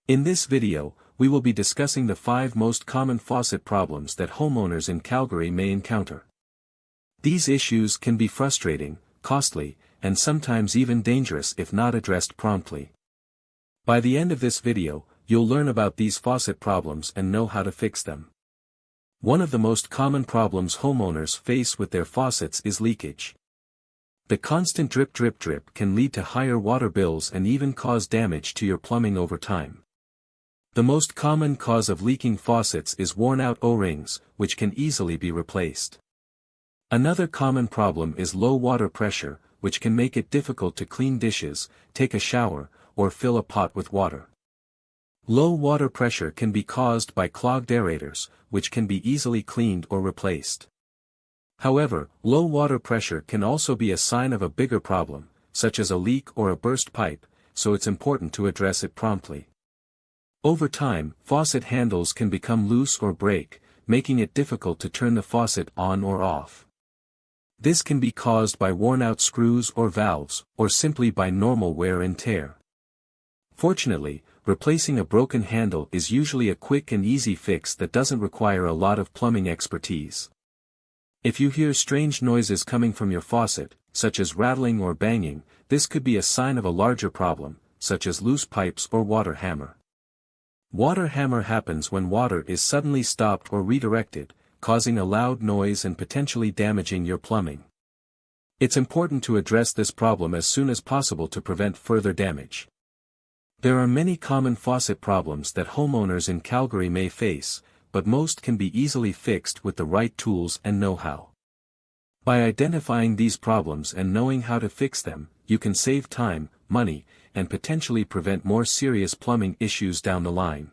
In this video, we will be discussing the 5 most common faucet problems that homeowners in Calgary may encounter. These issues can be frustrating, costly, and sometimes even dangerous if not addressed promptly. By the end of this video, you'll learn about these faucet problems and know how to fix them. One of the most common problems homeowners face with their faucets is leakage. The constant drip can lead to higher water bills and even cause damage to your plumbing over time. The most common cause of leaking faucets is worn-out O-rings, which can easily be replaced. Another common problem is low water pressure, which can make it difficult to clean dishes, take a shower, or fill a pot with water. Low water pressure can be caused by clogged aerators, which can be easily cleaned or replaced. However, low water pressure can also be a sign of a bigger problem, such as a leak or a burst pipe, so it's important to address it promptly. Over time, faucet handles can become loose or break, making it difficult to turn the faucet on or off. This can be caused by worn-out screws or valves, or simply by normal wear and tear. Fortunately, replacing a broken handle is usually a quick and easy fix that doesn't require a lot of plumbing expertise. If you hear strange noises coming from your faucet, such as rattling or banging, this could be a sign of a larger problem, such as loose pipes or water hammer. Water hammer happens when water is suddenly stopped or redirected, causing a loud noise and potentially damaging your plumbing. It's important to address this problem as soon as possible to prevent further damage. There are many common faucet problems that homeowners in Calgary may face, but most can be easily fixed with the right tools and know-how. By identifying these problems and knowing how to fix them, you can save time, money, and potentially prevent more serious plumbing issues down the line.